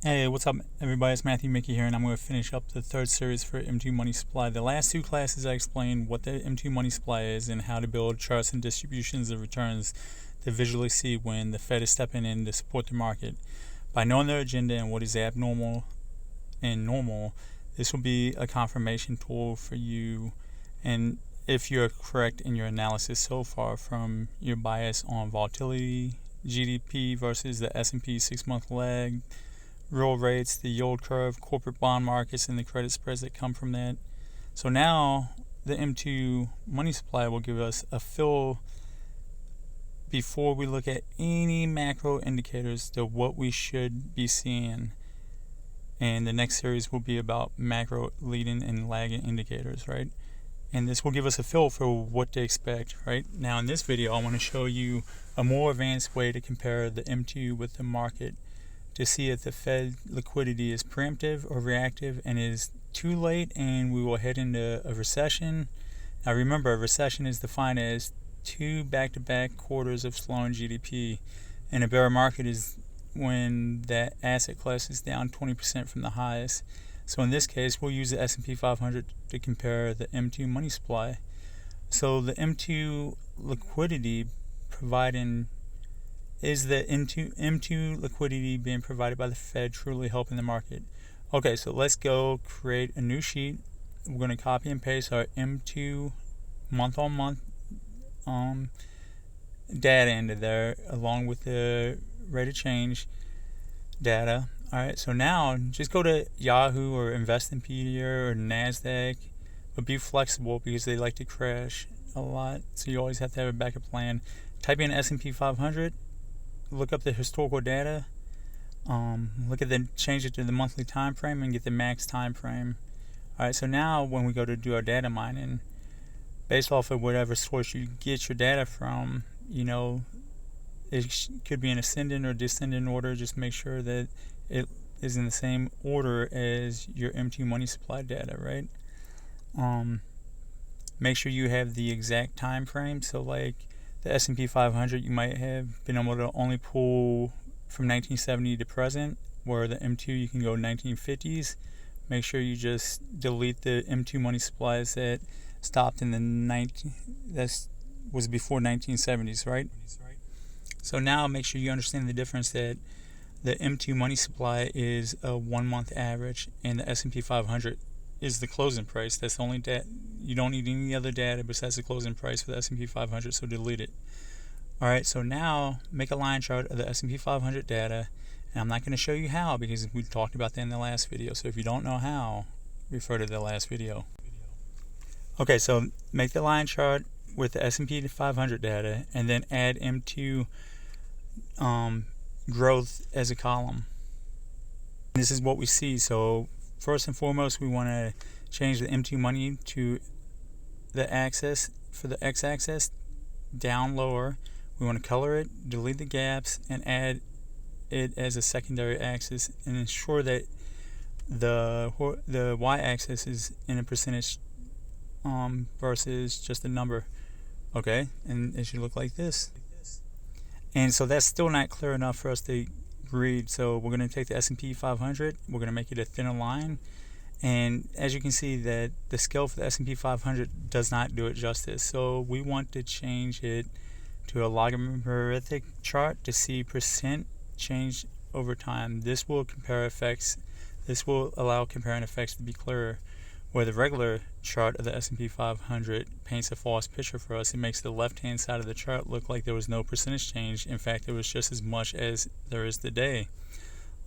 Hey, what's up everybody, it's Matthew Mickey here, and I'm going to finish up the third series for M2 Money Supply. The last two classes I explained what the M2 Money Supply is and how to build charts and distributions of returns to visually see when the Fed is stepping in to support the market. By knowing their agenda and what is abnormal and normal, this will be a confirmation tool for you, and if you're correct in your analysis so far from your bias on volatility, GDP versus the S&P 6-month lag, real rates, the yield curve, corporate bond markets, and the credit spreads that come from that. So now the M2 money supply will give us a feel before we look at any macro indicators to what we should be seeing. And the next series will be about macro leading and lagging indicators, right? And this will give us a feel for what to expect, right? Now in this video, I want to show you a more advanced way to compare the M2 with the market to see if the Fed liquidity is preemptive or reactive and is too late and we will head into a recession. Now remember, a recession is defined as 2 back-to-back quarters of slowing GDP, and a bear market is when that asset class is down 20% from the highs. So in this case, we'll use the S&P 500 to compare the M2 money supply. So the M2 liquidity providing is the M2 liquidity being provided by the Fed truly helping the market? Okay, so let's go create a new sheet. We're going to copy and paste our M2 month-on-month data into there along with the rate of change data. Alright, so now just go to Yahoo or Investopedia or NASDAQ, but be flexible because they like to crash a lot, so you always have to have a backup plan. Type in S&P 500. Look up the historical data, look at change it to the monthly time frame and get the max time frame. Alright, so now when we go to do our data mining, based off of whatever source you get your data from, it could be in ascending or descending order. Just make sure that it is in the same order as your M2 money supply data, right? Make sure you have the exact time frame. So like the S&P 500, you might have been able to only pull from 1970 to present, where the M2 you can go 1950s. Make sure you just delete the M2 money supplies that stopped in that was before 1970s, right? So now make sure you understand the difference that the M2 money supply is a 1 month average and the S&P 500 is the closing price. That's the only data. You don't need any other data besides the closing price for the S&P 500, so delete it. Alright, so now make a line chart of the S&P 500 data, and I'm not going to show you how because we talked about that in the last video. So if you don't know how, refer to the last video. Okay, so make the line chart with the S&P 500 data and then add M2 growth as a column. This is what we see. So first and foremost, we want to change the M2 money to the axis for the x-axis down lower. We want to color it, delete the gaps, and add it as a secondary axis, and ensure that the y-axis is in a percentage versus just a number. Okay, and it should look like this. And so that's still not clear enough for us to read. So we're going to take the S&P 500. We're going to make it a thinner line. And as you can see, that the scale for the S&P 500 does not do it justice. So we want to change it to a logarithmic chart to see percent change over time. This will compare effects. This will allow comparing effects to be clearer. Where the regular chart of the S&P 500 paints a false picture for us, it makes the left-hand side of the chart look like there was no percentage change. In fact, there was just as much as there is today.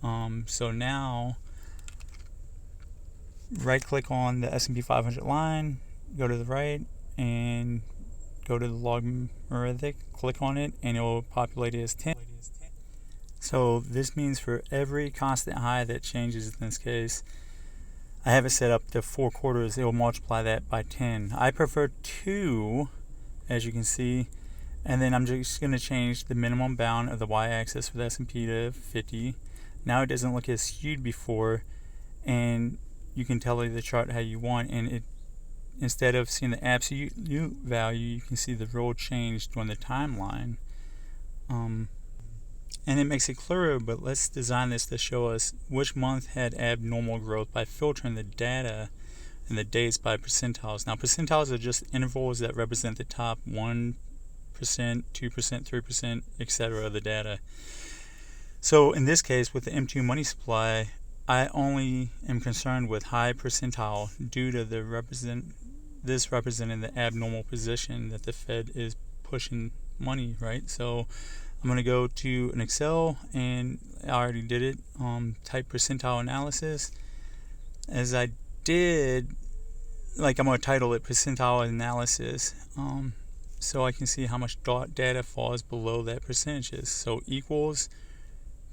So now, right-click on the S&P 500 line, go to the right, and go to the logarithmic, click on it, and it will populate it as 10. So this means for every constant high that changes in this case, I have it set up to 4 quarters, it will multiply that by 10. I prefer 2, as you can see, and then I'm just going to change the minimum bound of the y-axis for the S&P to 50. Now it doesn't look as skewed before, and you can tell the chart how you want, and it, instead of seeing the absolute value, you can see the real change during the timeline. And it makes it clearer, but let's design this to show us which month had abnormal growth by filtering the data and the dates by percentiles. Now, percentiles are just intervals that represent the top 1%, 2%, 3%, etc. of the data. So in this case, with the M2 money supply, I only am concerned with high percentile due to this representing the abnormal position that the Fed is pushing money, right? So I'm going to go to an Excel, and I already did it, type percentile analysis. As I did, I'm going to title it percentile analysis, so I can see how much data falls below that percentages. So equals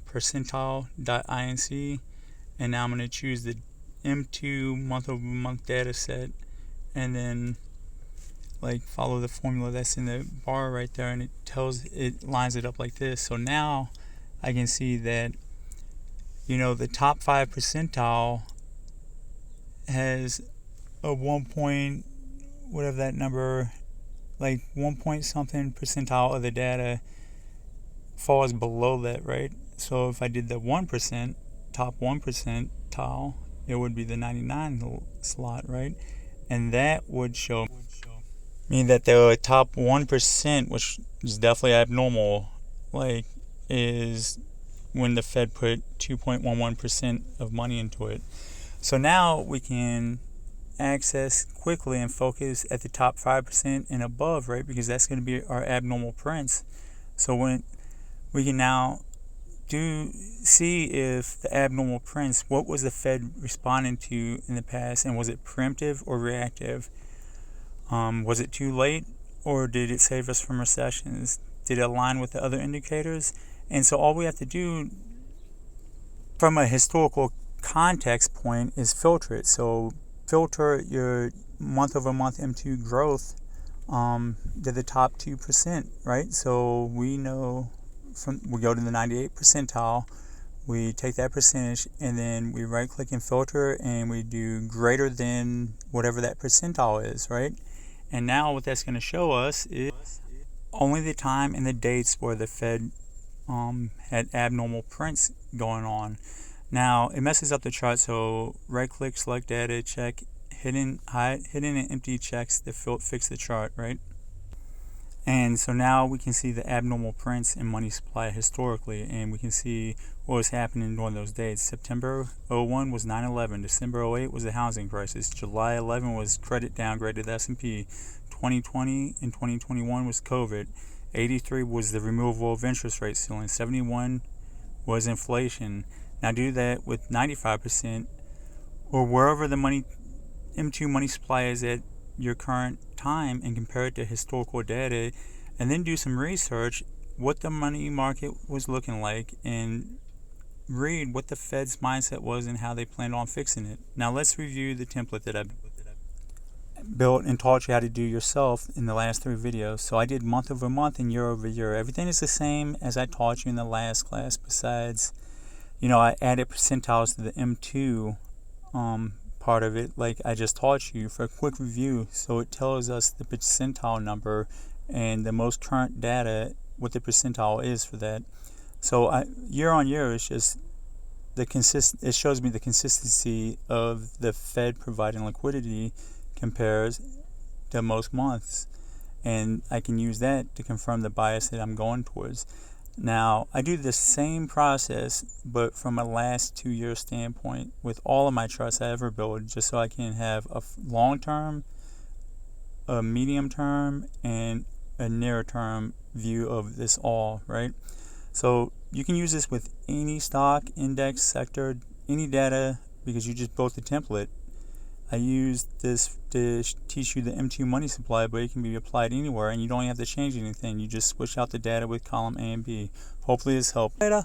percentile.inc, and now I'm going to choose the M2 month-over-month data set, and then follow the formula that's in the bar right there, and it lines it up like this. So now I can see that the top 5 percentile has a 1 point whatever that number, 1 point something percentile of the data falls below that, right? So if I did the 1%, top 1 percentile, it would be the 99 slot, right? And that would show me that the top 1%, which is definitely abnormal, is when the Fed put 2.11% of money into it. So now we can access quickly and focus at the top 5% and above, right? Because that's going to be our abnormal prints. So when we can now see if the abnormal prints, what was the Fed responding to in the past, and was it preemptive or reactive? Was it too late, or did it save us from recessions? Did it align with the other indicators? And so all we have to do from a historical context point is filter it. So filter your month-over-month M2 growth to the top 2%, right? So we know we go to the 98th percentile, we take that percentage, and then we right-click and filter, and we do greater than whatever that percentile is, right? And now what that's going to show us is only the time and the dates where the Fed had abnormal prints going on. Now it messes up the chart, so right-click, select data, check hidden and empty checks to fix the chart, right? And so now we can see the abnormal prints in money supply historically, and we can see what was happening during those dates. September 01 was 9/11. December 08 was the housing crisis. July 11 was credit downgrade to the S&P. 2020 and 2021 was COVID. 83 was the removal of interest rate ceiling. 71 was inflation. Now do that with 95%, or wherever the M2 money supply is at your current time, and compare it to historical data, and then do some research what the money market was looking like, and read what the Fed's mindset was and how they planned on fixing it. Now let's review the template that I built and taught you how to do yourself in the last 3 videos. So I did month over month and year over year. Everything is the same as I taught you in the last class, besides I added percentiles to the M2 part of it, like I just taught you, for a quick review. So it tells us the percentile number and the most current data, what the percentile is for that. So year on year, it's just it shows me the consistency of the Fed providing liquidity compares to most months, and I can use that to confirm the bias that I'm going towards. Now, I do the same process, but from a last 2-year standpoint with all of my charts I ever build, just so I can have a long-term, a medium-term, and a near-term view of this all, right? So you can use this with any stock, index, sector, any data, because you just built the template. I used this to teach you the M2 money supply, but it can be applied anywhere, and you don't have to change anything. You just switch out the data with column A and B. Hopefully this helped. Later.